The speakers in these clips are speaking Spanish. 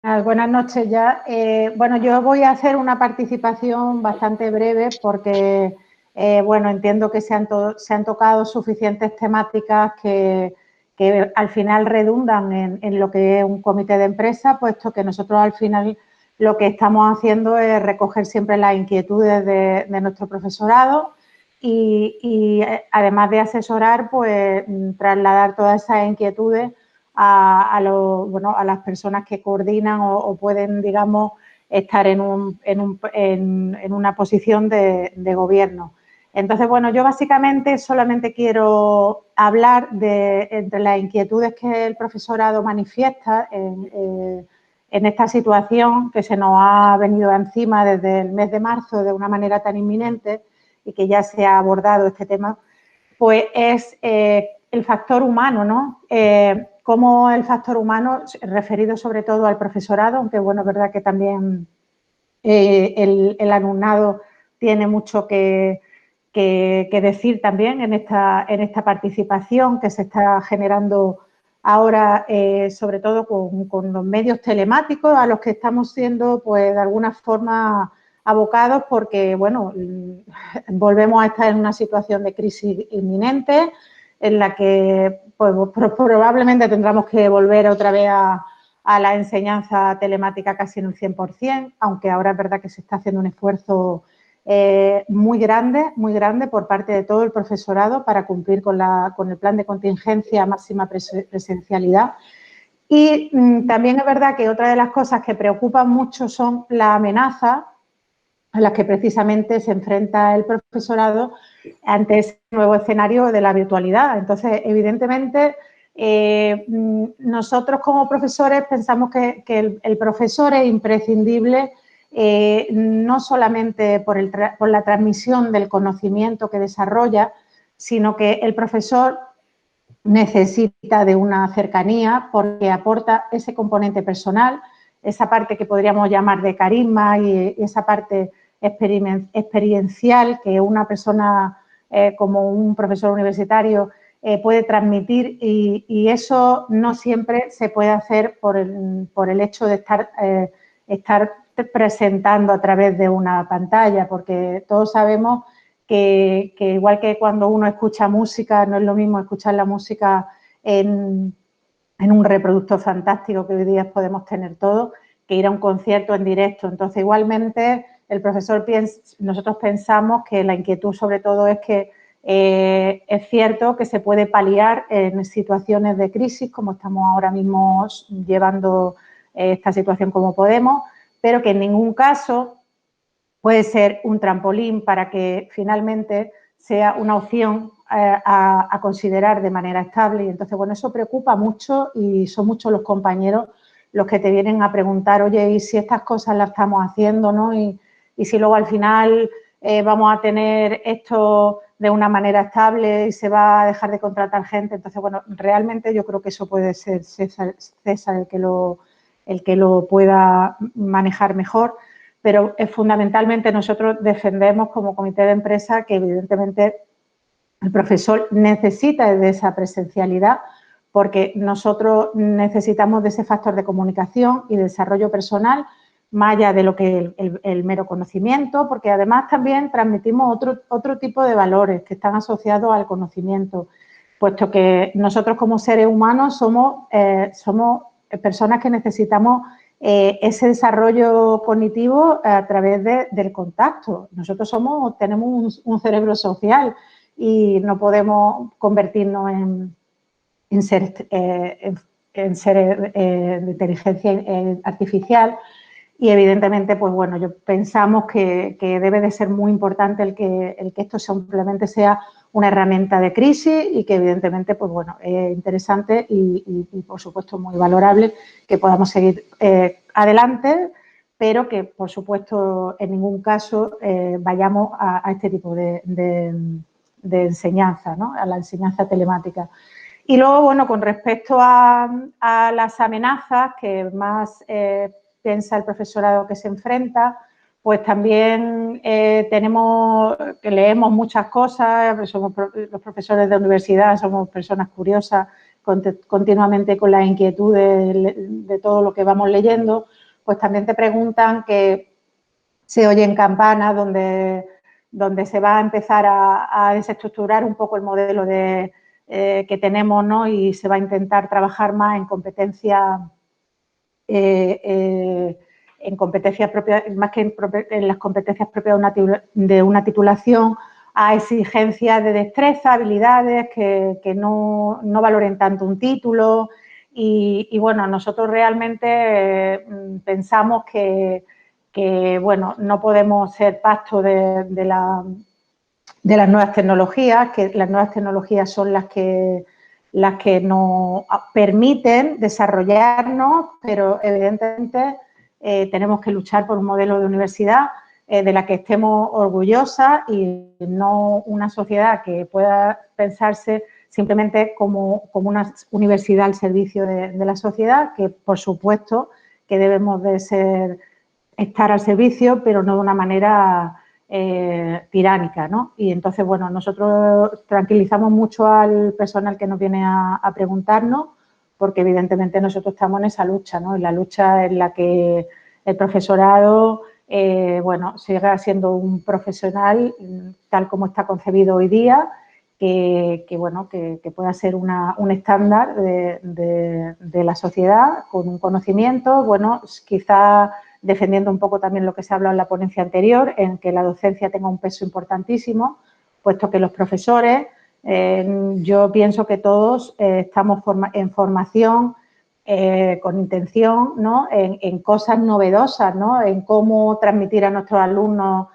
Buenas noches ya. Bueno, yo voy a hacer una participación bastante breve porque, bueno, entiendo que se han tocado suficientes temáticas que al final redundan en lo que es un comité de empresa, puesto que nosotros al final lo que estamos haciendo es recoger siempre las inquietudes de nuestro profesorado y además de asesorar, pues trasladar todas esas inquietudes a las personas que coordinan o pueden, digamos, estar en una posición de gobierno. Entonces, bueno, yo básicamente solamente quiero hablar entre las inquietudes que el profesorado manifiesta en esta situación que se nos ha venido encima desde el mes de marzo de una manera tan inminente y que ya se ha abordado este tema, pues es el factor humano, ¿no? Cómo el factor humano, referido sobre todo al profesorado, aunque bueno, es verdad que también el alumnado tiene mucho que decir también en esta participación que se está generando ahora, sobre todo con los medios telemáticos a los que estamos siendo, pues, de alguna forma abocados porque, bueno, volvemos a estar en una situación de crisis inminente en la que pues, probablemente tendremos que volver otra vez a la enseñanza telemática casi en un 100%, aunque ahora es verdad que se está haciendo un esfuerzo muy grande por parte de todo el profesorado para cumplir con el plan de contingencia máxima presencialidad. Y también es verdad que otra de las cosas que preocupan mucho son las amenazas a las que precisamente se enfrenta el profesorado ante ese nuevo escenario de la virtualidad. Entonces, evidentemente, nosotros como profesores pensamos que el profesor es imprescindible no solamente por la transmisión del conocimiento que desarrolla, sino que el profesor necesita de una cercanía porque aporta ese componente personal, esa parte que podríamos llamar de carisma y esa parte experiencial que una persona como un profesor universitario puede transmitir y eso no siempre se puede hacer por el hecho de estar presentando a través de una pantalla, porque todos sabemos que igual que cuando uno escucha música, no es lo mismo escuchar la música en un reproductor fantástico que hoy día podemos tener todos, que ir a un concierto en directo. Entonces, igualmente, nosotros pensamos que la inquietud sobre todo es que es cierto que se puede paliar en situaciones de crisis, como estamos ahora mismo llevando esta situación como podemos, pero que en ningún caso puede ser un trampolín para que finalmente sea una opción a considerar de manera estable. Y entonces, bueno, eso preocupa mucho y son muchos los compañeros los que te vienen a preguntar, oye, ¿y si estas cosas las estamos haciendo, no? Y si luego al final vamos a tener esto de una manera estable y se va a dejar de contratar gente. Entonces, bueno, realmente yo creo que eso puede ser César el que lo pueda manejar mejor, pero fundamentalmente nosotros defendemos como comité de empresa que evidentemente el profesor necesita de esa presencialidad porque nosotros necesitamos de ese factor de comunicación y desarrollo personal más allá de lo que el mero conocimiento, porque además también transmitimos otro tipo de valores que están asociados al conocimiento, puesto que nosotros como seres humanos somos personas que necesitamos ese desarrollo cognitivo a través del contacto. Nosotros tenemos un cerebro social y no podemos convertirnos en seres de inteligencia artificial y evidentemente, pues bueno, pensamos que debe de ser muy importante el que esto simplemente sea una herramienta de crisis y que evidentemente, pues bueno, es interesante y por supuesto muy valorable que podamos seguir adelante, pero que por supuesto en ningún caso vayamos a este tipo de enseñanza, ¿no? A la enseñanza telemática. Y luego, bueno, con respecto a las amenazas que más piensa el profesorado que se enfrenta, pues también leemos muchas cosas, los profesores de universidad somos personas curiosas continuamente con las inquietudes de todo lo que vamos leyendo, pues también te preguntan que se oyen campanas donde se va a empezar a desestructurar un poco el modelo que tenemos, ¿no? Y se va a intentar trabajar más en competencias propias, más que en las competencias propias de una titulación, a exigencias de destreza, habilidades que no valoren tanto un título. Y bueno, nosotros realmente pensamos que bueno, no podemos ser pasto de las nuevas tecnologías, que las nuevas tecnologías son las que nos permiten desarrollarnos, pero evidentemente tenemos que luchar por un modelo de universidad de la que estemos orgullosas y no una sociedad que pueda pensarse simplemente como una universidad al servicio de la sociedad, que por supuesto que debemos de estar al servicio, pero no de una manera tiránica, ¿no? Y entonces, bueno, nosotros tranquilizamos mucho al personal que nos viene a preguntarnos, porque evidentemente nosotros estamos en esa lucha, ¿no? En la lucha en la que el profesorado, bueno, siga siendo un profesional tal como está concebido hoy día, bueno, que pueda ser un estándar de la sociedad con un conocimiento, bueno, quizá defendiendo un poco también lo que se ha hablado en la ponencia anterior, en que la docencia tenga un peso importantísimo, puesto que los profesores, yo pienso que todos estamos en formación con intención, ¿no? En cosas novedosas, ¿no? En cómo transmitir a nuestros alumnos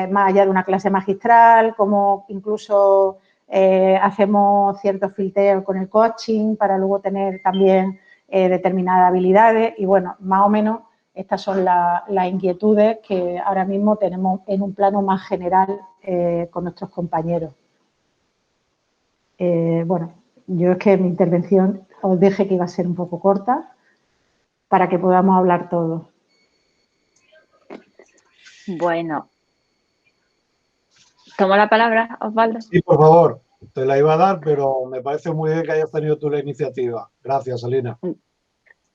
más allá de una clase magistral, cómo incluso hacemos ciertos filtros con el coaching para luego tener también determinadas habilidades y, bueno, más o menos estas son las inquietudes que ahora mismo tenemos en un plano más general con nuestros compañeros. Bueno, yo es que mi intervención os dije que iba a ser un poco corta para que podamos hablar todos. Bueno. ¿Tomo la palabra, Osvaldo? Sí, por favor. Te la iba a dar, pero me parece muy bien que hayas tenido tú la iniciativa. Gracias, Alina.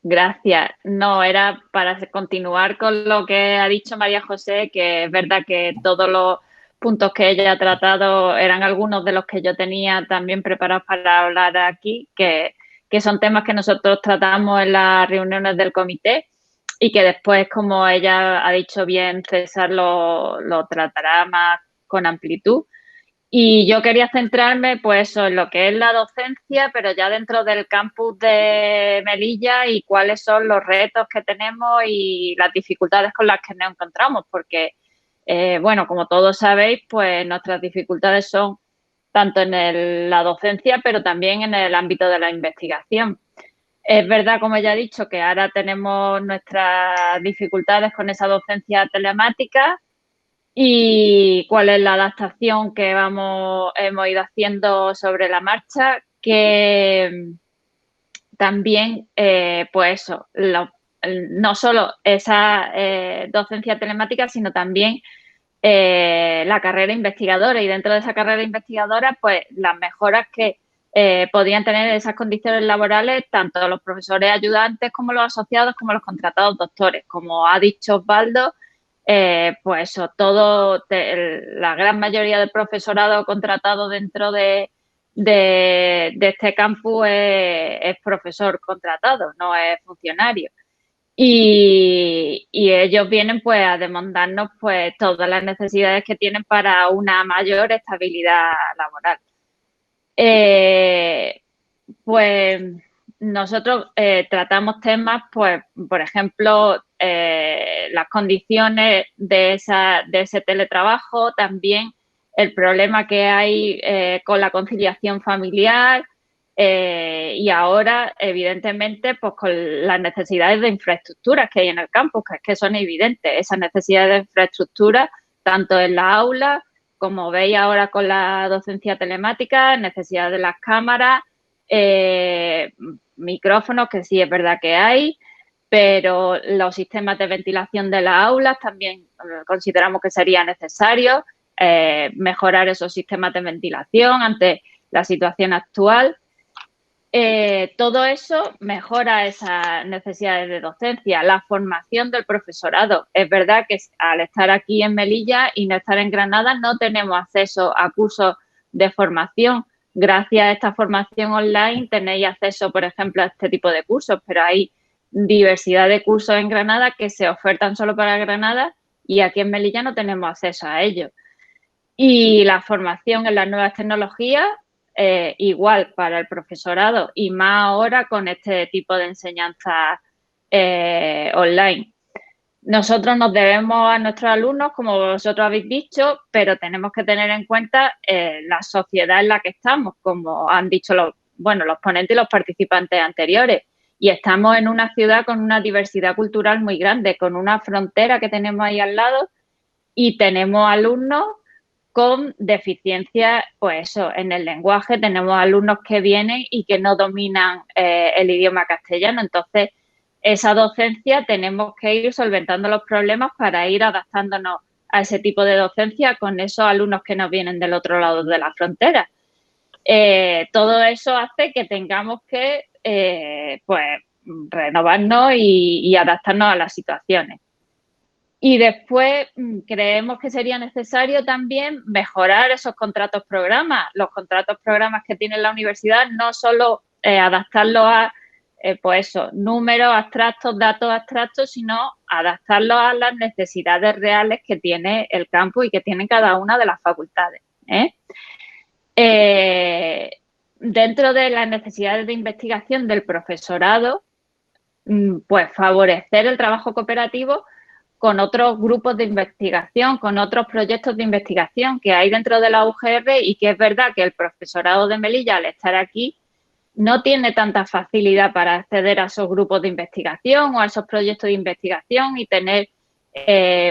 Gracias. No, era para continuar con lo que ha dicho María José, que es verdad que todos los puntos que ella ha tratado eran algunos de los que yo tenía también preparados para hablar aquí, que son temas que nosotros tratamos en las reuniones del comité y que después, como ella ha dicho bien, César lo tratará más con amplitud. Y yo quería centrarme, pues, eso, en lo que es la docencia, pero ya dentro del campus de Melilla y cuáles son los retos que tenemos y las dificultades con las que nos encontramos, porque, bueno, como todos sabéis, pues nuestras dificultades son tanto en la docencia, pero también en el ámbito de la investigación. Es verdad, como ya he dicho, que ahora tenemos nuestras dificultades con esa docencia telemática, y cuál es la adaptación que hemos ido haciendo sobre la marcha, que también, pues eso, no solo esa docencia telemática, sino también la carrera investigadora, y dentro de esa carrera investigadora, pues las mejoras que podían tener esas condiciones laborales, tanto los profesores ayudantes como los asociados, como los contratados doctores. Como ha dicho Osvaldo, pues eso, la gran mayoría del profesorado contratado dentro de este campus es profesor contratado, no es funcionario. Y ellos vienen pues a demandarnos pues todas las necesidades que tienen para una mayor estabilidad laboral. Pues nosotros tratamos temas, pues, por ejemplo, las condiciones de ese teletrabajo, también el problema que hay con la conciliación familiar y ahora, evidentemente, pues con las necesidades de infraestructuras que hay en el campus, que son evidentes, esas necesidades de infraestructura, tanto en la aula, como veis ahora con la docencia telemática, necesidad de las cámaras, micrófonos, que sí es verdad que hay, pero los sistemas de ventilación de las aulas también consideramos que sería necesario mejorar esos sistemas de ventilación ante la situación actual. todo eso mejora esas necesidades de docencia. La formación del profesorado. Es verdad que al estar aquí en Melilla y no estar en Granada no tenemos acceso a cursos de formación. Gracias a esta formación online tenéis acceso, por ejemplo, a este tipo de cursos, pero hay diversidad de cursos en Granada que se ofertan solo para Granada y aquí en Melilla no tenemos acceso a ellos. Y la formación en las nuevas tecnologías, igual para el profesorado y más ahora con este tipo de enseñanza online. Nosotros nos debemos a nuestros alumnos, como vosotros habéis dicho, pero tenemos que tener en cuenta la sociedad en la que estamos, como han dicho los ponentes y los participantes anteriores. Y estamos en una ciudad con una diversidad cultural muy grande, con una frontera que tenemos ahí al lado y tenemos alumnos con deficiencias, pues eso, en el lenguaje. Tenemos alumnos que vienen y que no dominan el idioma castellano. Entonces, esa docencia tenemos que ir solventando los problemas para ir adaptándonos a ese tipo de docencia con esos alumnos que nos vienen del otro lado de la frontera. Todo eso hace que tengamos que pues renovarnos y adaptarnos a las situaciones. Y después creemos que sería necesario también mejorar esos contratos programas. Los contratos programas que tiene la universidad, no solo adaptarlos a pues eso, números abstractos, datos abstractos, sino adaptarlos a las necesidades reales que tiene el campus y que tiene cada una de las facultades. Dentro de las necesidades de investigación del profesorado, pues favorecer el trabajo cooperativo con otros grupos de investigación, con otros proyectos de investigación que hay dentro de la UGR, y que es verdad que el profesorado de Melilla, al estar aquí, no tiene tanta facilidad para acceder a esos grupos de investigación o a esos proyectos de investigación y tener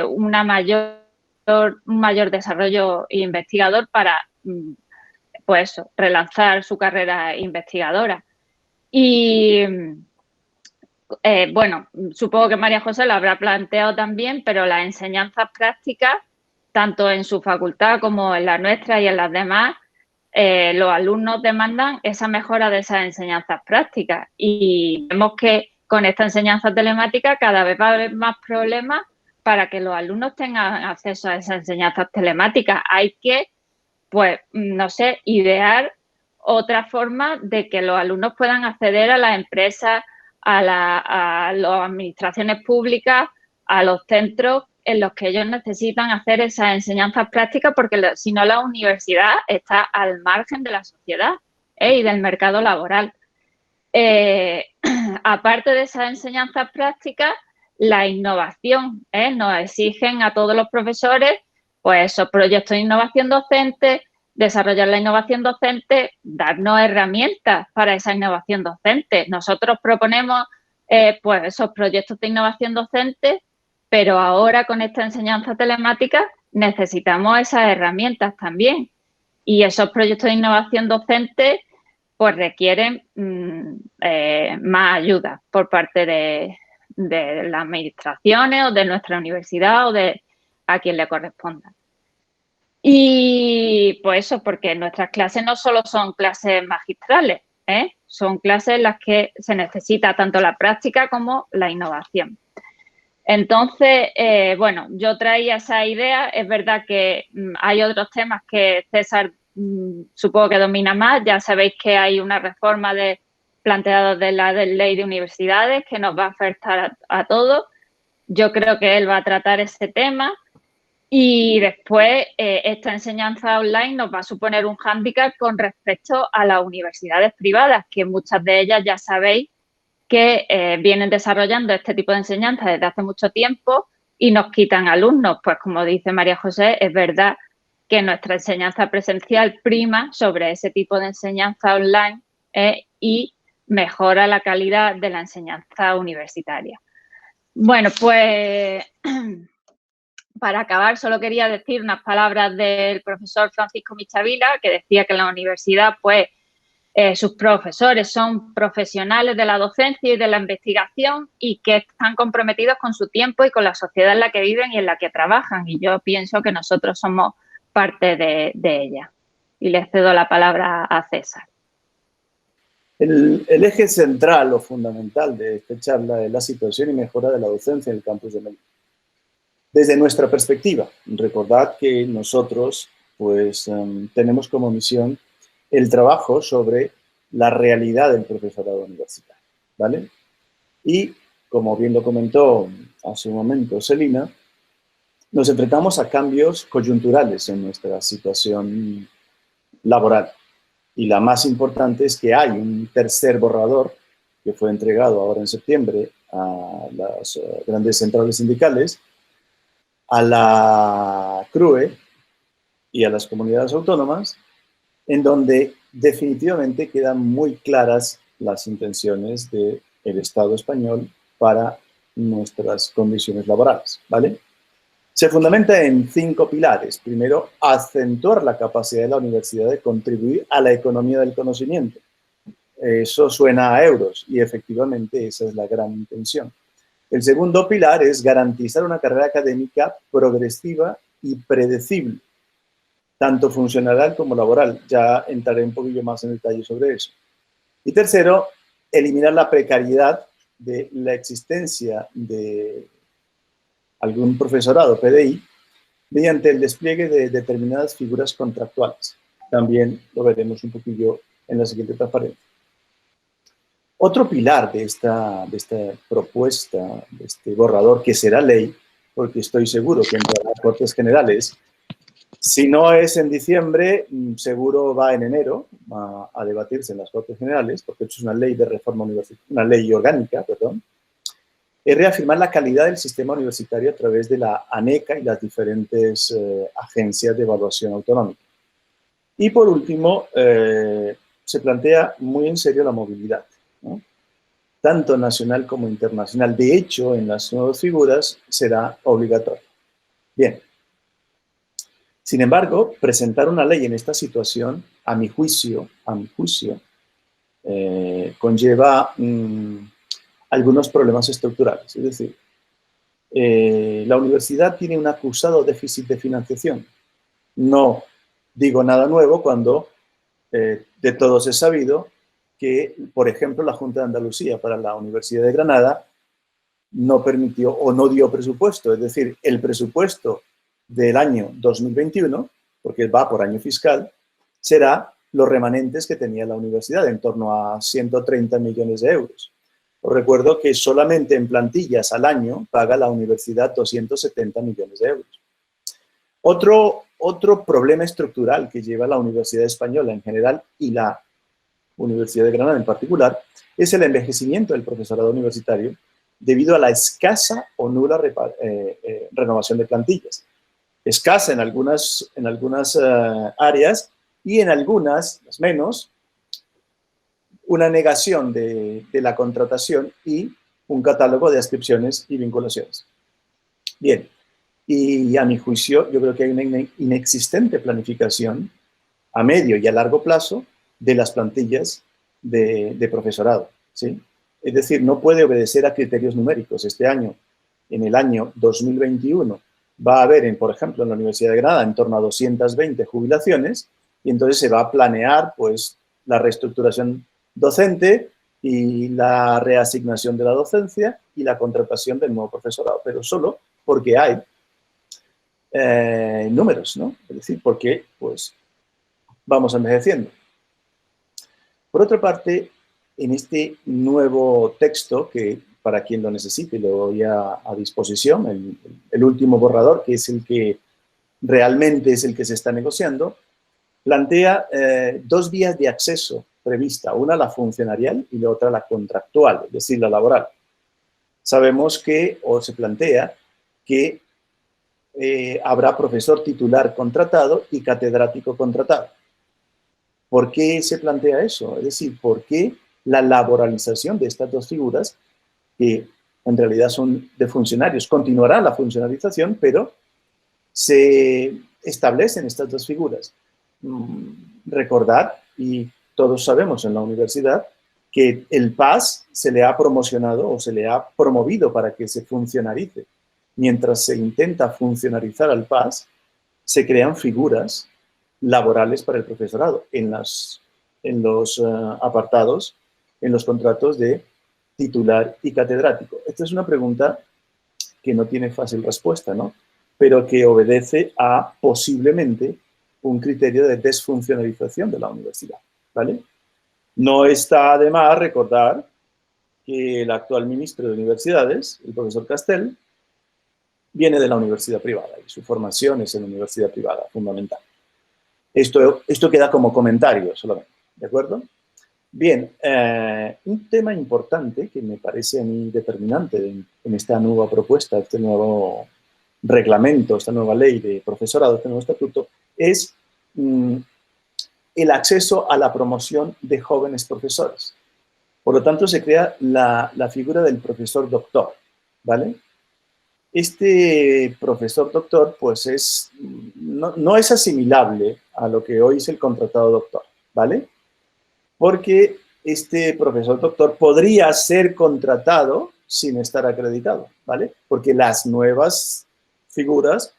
un mayor desarrollo investigador para, pues eso, relanzar su carrera investigadora. Y bueno, supongo que María José lo habrá planteado también, pero las enseñanzas prácticas, tanto en su facultad como en la nuestra y en las demás, los alumnos demandan esa mejora de esas enseñanzas prácticas, y vemos que con esta enseñanza telemática cada vez va a haber más problemas para que los alumnos tengan acceso a esas enseñanzas telemáticas. Hay que, pues, no sé, idear otra forma de que los alumnos puedan acceder a las empresas, a las administraciones públicas, a los centros en los que ellos necesitan hacer esas enseñanzas prácticas, porque si no, la universidad está al margen de la sociedad y del mercado laboral. Aparte de esas enseñanzas prácticas, la innovación, nos exigen a todos los profesores, pues, esos proyectos de innovación docente, desarrollar la innovación docente, darnos herramientas para esa innovación docente. Nosotros proponemos pues esos proyectos de innovación docente, pero ahora con esta enseñanza telemática necesitamos esas herramientas también. Y esos proyectos de innovación docente pues requieren más ayuda por parte de las administraciones o de nuestra universidad o de a quien le corresponda. Y pues eso, porque nuestras clases no solo son clases magistrales, son clases en las que se necesita tanto la práctica como la innovación. Entonces, bueno, yo traía esa idea. Es verdad que hay otros temas que César supongo que domina más. Ya sabéis que hay una reforma planteada de la ley de universidades que nos va a afectar a todos. Yo creo que él va a tratar ese tema. Y después, esta enseñanza online nos va a suponer un hándicap con respecto a las universidades privadas, que muchas de ellas ya sabéis que vienen desarrollando este tipo de enseñanza desde hace mucho tiempo y nos quitan alumnos. Pues como dice María José, es verdad que nuestra enseñanza presencial prima sobre ese tipo de enseñanza online y mejora la calidad de la enseñanza universitaria. Bueno, pues para acabar, solo quería decir unas palabras del profesor Francisco Michavila, que decía que en la universidad, pues, sus profesores son profesionales de la docencia y de la investigación y que están comprometidos con su tiempo y con la sociedad en la que viven y en la que trabajan. Y yo pienso que nosotros somos parte de ella. Y le cedo la palabra a César. El eje central o fundamental de esta charla es la situación y mejora de la docencia en el campus de Melilla. Desde nuestra perspectiva, recordad que nosotros pues, tenemos como misión el trabajo sobre la realidad del profesorado universitario, ¿vale? Y, como bien lo comentó hace un momento Celina, nos enfrentamos a cambios coyunturales en nuestra situación laboral. Y la más importante es que hay un tercer borrador que fue entregado ahora en septiembre a las grandes centrales sindicales, a la CRUE y a las comunidades autónomas, en donde definitivamente quedan muy claras las intenciones del Estado español para nuestras condiciones laborales, ¿vale? Se fundamenta en 5 pilares. Primero, acentuar la capacidad de la universidad de contribuir a la economía del conocimiento. Eso suena a euros y efectivamente esa es la gran intención. El segundo pilar es garantizar una carrera académica progresiva y predecible, tanto funcional como laboral. Ya entraré un poquillo más en detalle sobre eso. Y tercero, eliminar la precariedad de la existencia de algún profesorado PDI mediante el despliegue de determinadas figuras contractuales. También lo veremos un poquillo en la siguiente transparencia. Otro pilar de esta propuesta, de este borrador, que será ley, porque estoy seguro que entrará a las Cortes Generales, si no es en diciembre, seguro va en enero a debatirse en las Cortes Generales, porque esto es una ley de reforma universitaria, una ley orgánica, perdón, es reafirmar la calidad del sistema universitario a través de la ANECA y las diferentes agencias de evaluación autonómica. Y por último, se plantea muy en serio la movilidad, ¿no? Tanto nacional como internacional. De hecho, en las nuevas figuras será obligatorio. Bien. Sin embargo, presentar una ley en esta situación, a mi juicio, conlleva algunos problemas estructurales. Es decir, la universidad tiene un acusado déficit de financiación. No digo nada nuevo cuando de todos es sabido que, por ejemplo, la Junta de Andalucía para la Universidad de Granada no permitió o no dio presupuesto. Es decir, el presupuesto del año 2021, porque va por año fiscal, será los remanentes que tenía la universidad, en torno a 130 millones de euros. Os recuerdo que solamente en plantillas al año paga la universidad 270 millones de euros. Otro problema estructural que lleva la Universidad Española en general y la Universidad de Granada en particular es el envejecimiento del profesorado universitario debido a la escasa o nula renovación de plantillas. Escasa en algunas áreas y en algunas, las menos, una negación de la contratación y un catálogo de adscripciones y vinculaciones. Bien, y a mi juicio yo creo que hay una inexistente planificación a medio y a largo plazo de las plantillas de profesorado, ¿sí? Es decir, no puede obedecer a criterios numéricos. Este año, en el año 2021, va a haber, por ejemplo, en la Universidad de Granada, en torno a 220 jubilaciones, y entonces se va a planear pues, la reestructuración docente y la reasignación de la docencia y la contratación del nuevo profesorado, pero solo porque hay números, ¿no? Es decir, porque pues, vamos envejeciendo. Por otra parte, en este nuevo texto, que para quien lo necesite lo doy a disposición, el último borrador, que es el que realmente es el que se está negociando, plantea 2 vías de acceso prevista, una la funcionarial y la otra la contractual, es decir, la laboral. Sabemos que, o se plantea, que habrá profesor titular contratado y catedrático contratado. ¿Por qué se plantea eso? Es decir, ¿por qué la laboralización de estas 2 figuras, que en realidad son de funcionarios? Continuará la funcionalización, pero se establecen estas 2 figuras. Recordad, y todos sabemos en la universidad, que el PAS se le ha promocionado o se le ha promovido para que se funcionarice. Mientras se intenta funcionarizar al PAS, se crean figuras laborales para el profesorado en los apartados en los contratos de titular y catedrático? Esta es una pregunta que no tiene fácil respuesta, ¿no? Pero que obedece a posiblemente un criterio de desfuncionalización de la universidad, ¿vale? No está de más recordar que el actual ministro de Universidades, el profesor Castel, viene de la universidad privada y su formación es en la universidad privada, fundamental. Esto queda como comentario solamente, ¿de acuerdo? Bien, un tema importante que me parece a mí determinante en esta nueva propuesta, este nuevo reglamento, esta nueva ley de profesorado, este nuevo estatuto, es el acceso a la promoción de jóvenes profesores. Por lo tanto, se crea la figura del profesor doctor, ¿vale? Este profesor doctor, pues no es asimilable a lo que hoy es el contratado doctor, ¿vale? Porque este profesor doctor podría ser contratado sin estar acreditado, ¿vale? Porque las nuevas figuras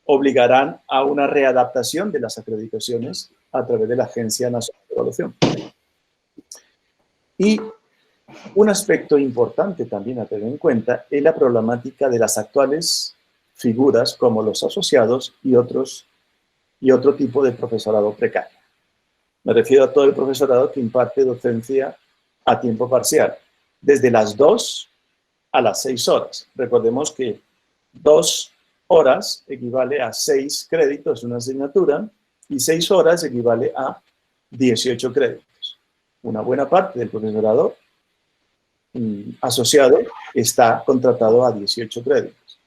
obligarán a una readaptación de las acreditaciones a través de la Agencia Nacional de Evaluación. Y un aspecto importante también a tener en cuenta es la problemática de las actuales figuras como los asociados y otro tipo de profesorado precario. Me refiero a todo el profesorado que imparte docencia a tiempo parcial, desde las 2 a las 6 horas. Recordemos que 2 horas equivale a 6 créditos de una asignatura y 6 horas equivale a 18 créditos. Una buena parte del profesorado asociado está contratado a 18 créditos.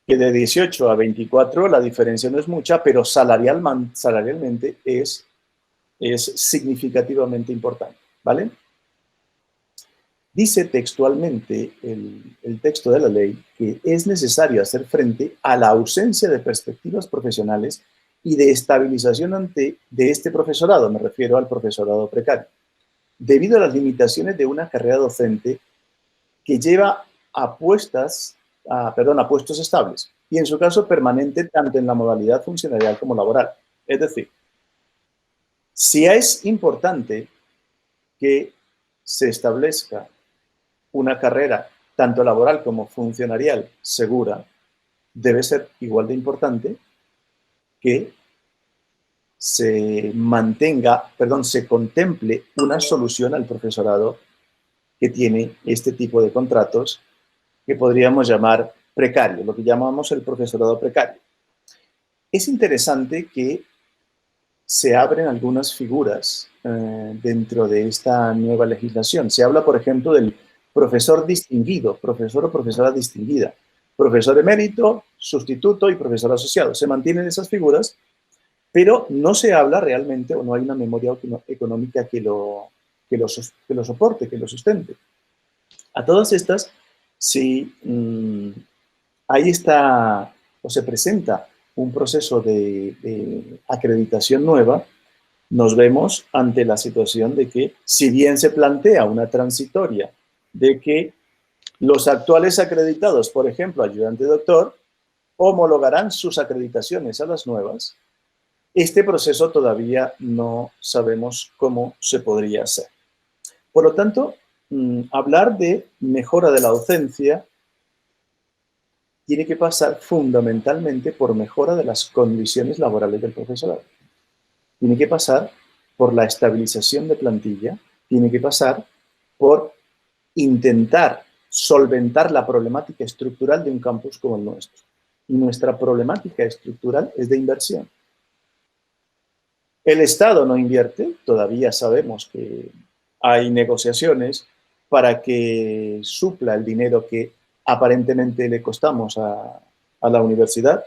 Que de 18 a 24 la diferencia no es mucha, pero salarialmente es significativamente importante, ¿vale? Dice textualmente el texto de la ley que es necesario hacer frente a la ausencia de perspectivas profesionales y de estabilización de este profesorado, me refiero al profesorado precario, debido a las limitaciones de una carrera docente que lleva a puestos estables y en su caso permanente tanto en la modalidad funcionarial como laboral. Es decir, si es importante que se establezca una carrera tanto laboral como funcionarial segura, debe ser igual de importante que se contemple una solución al profesorado que tiene este tipo de contratos que podríamos llamar precario, lo que llamamos el profesorado precario. Es interesante que se abren algunas figuras dentro de esta nueva legislación. Se habla, por ejemplo, del profesor distinguido, profesor o profesora distinguida, profesor emérito, sustituto y profesor asociado. Se mantienen esas figuras, pero no se habla realmente o no hay una memoria económica que lo soporte, que lo sustente. A todas estas, si ahí está o se presenta un proceso de acreditación nueva, nos vemos ante la situación de que, si bien se plantea una transitoria de que los actuales acreditados, por ejemplo, ayudante doctor, homologarán sus acreditaciones a las nuevas, este proceso todavía no sabemos cómo se podría hacer. Por lo tanto, hablar de mejora de la docencia tiene que pasar fundamentalmente por mejora de las condiciones laborales del profesorado. Tiene que pasar por la estabilización de plantilla, tiene que pasar por intentar solventar la problemática estructural de un campus como el nuestro. Y nuestra problemática estructural es de inversión. El Estado no invierte, todavía sabemos que hay negociaciones para que supla el dinero que aparentemente le costamos a la universidad.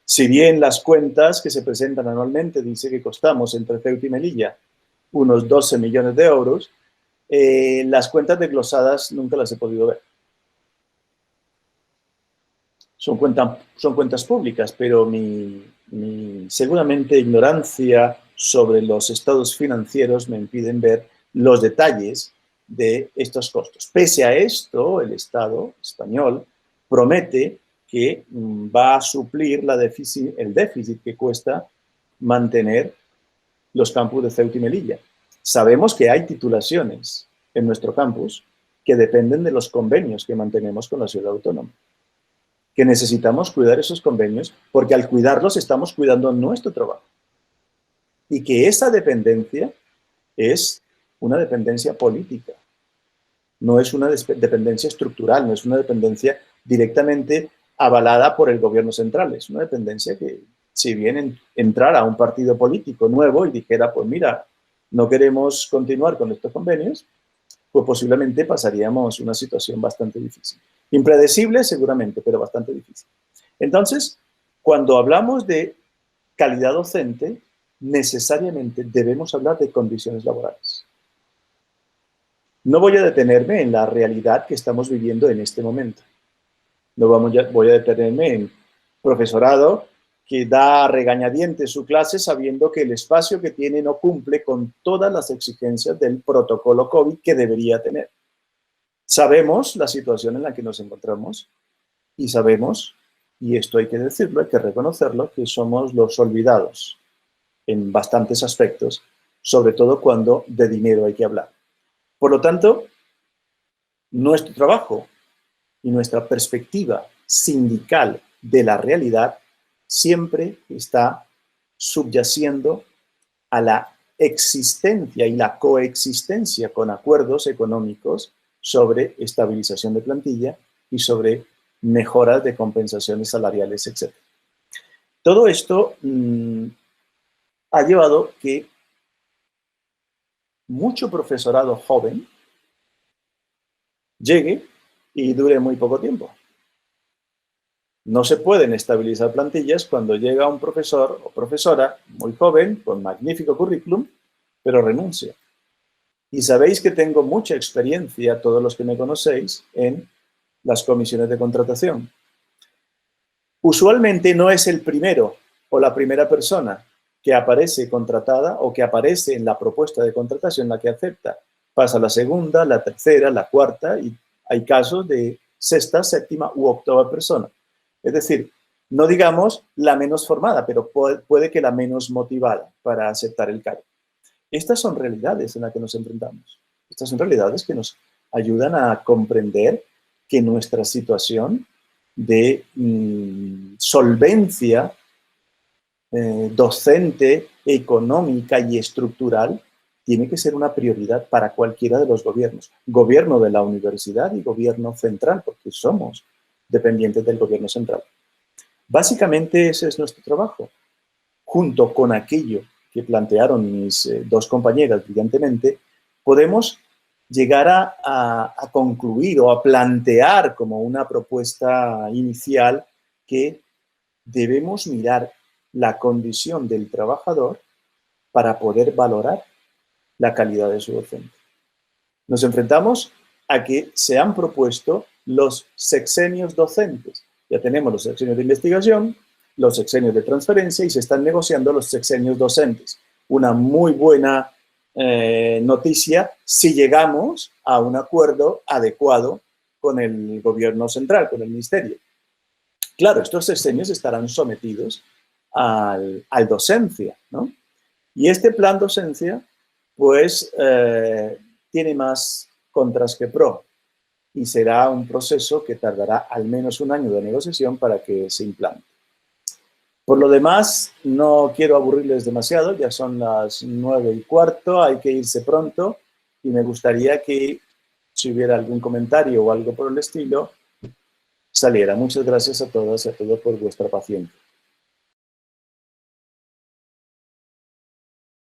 Si bien las cuentas que se presentan anualmente dice que costamos entre Ceuta y Melilla unos 12 millones de euros, las cuentas desglosadas nunca las he podido ver. Son cuentas públicas, pero mi seguramente ignorancia sobre los estados financieros me impiden ver los detalles de estos costos. Pese a esto, el Estado español promete que va a suplir el déficit que cuesta mantener los campus de Ceuta y Melilla. Sabemos que hay titulaciones en nuestro campus que dependen de los convenios que mantenemos con la ciudad autónoma. Que necesitamos cuidar esos convenios porque al cuidarlos estamos cuidando nuestro trabajo. Y que esa dependencia es una dependencia política. No es una dependencia estructural, no es una dependencia directamente avalada por el gobierno central. Es una dependencia que, si bien entrara un partido político nuevo y dijera, pues mira, no queremos continuar con estos convenios, pues posiblemente pasaríamos una situación bastante difícil. Impredecible seguramente, pero bastante difícil. Entonces, cuando hablamos de calidad docente, necesariamente debemos hablar de condiciones laborales. No voy a detenerme en la realidad que estamos viviendo en este momento. No voy a detenerme en profesorado que da a regañadientes su clase sabiendo que el espacio que tiene no cumple con todas las exigencias del protocolo COVID que debería tener. Sabemos la situación en la que nos encontramos y sabemos, y esto hay que decirlo, hay que reconocerlo, que somos los olvidados en bastantes aspectos, sobre todo cuando de dinero hay que hablar. Por lo tanto, nuestro trabajo y nuestra perspectiva sindical de la realidad siempre está subyaciendo a la existencia y la coexistencia con acuerdos económicos sobre estabilización de plantilla y sobre mejoras de compensaciones salariales, etc. Todo esto ha llevado que mucho profesorado joven llegue y dure muy poco tiempo. No se pueden estabilizar plantillas cuando llega un profesor o profesora muy joven, con magnífico currículum, pero renuncia. Y sabéis que tengo mucha experiencia, todos los que me conocéis, en las comisiones de contratación. Usualmente no es el primero o la primera persona que aparece contratada o que aparece en la propuesta de contratación la que acepta. Pasa la segunda, la tercera, la cuarta y hay casos de sexta, séptima u octava persona. Es decir, no digamos la menos formada, pero puede que la menos motivada para aceptar el cargo. Estas son realidades en las que nos enfrentamos. Estas son realidades que nos ayudan a comprender que nuestra situación de solvencia docente, económica y estructural tiene que ser una prioridad para cualquiera de los gobiernos. Gobierno de la universidad y gobierno central, porque somos dependientes del gobierno central. Básicamente ese es nuestro trabajo. Junto con aquello que plantearon mis dos compañeras brillantemente, podemos llegar a concluir o a plantear como una propuesta inicial que debemos mirar la condición del trabajador para poder valorar la calidad de su docente. Nos enfrentamos a que se han propuesto los sexenios docentes. Ya tenemos los sexenios de investigación, los sexenios de transferencia y se están negociando los sexenios docentes. Una muy buena noticia si llegamos a un acuerdo adecuado con el gobierno central, con el ministerio. Claro, estos sexenios estarán sometidos al docencia, ¿no? Y este plan docencia, pues, tiene más contras que pro y será un proceso que tardará al menos un año de negociación para que se implante. Por lo demás, no quiero aburrirles demasiado, ya son las 9:15, hay que irse pronto y me gustaría que si hubiera algún comentario o algo por el estilo, saliera. Muchas gracias a todas y a todos por vuestra paciencia.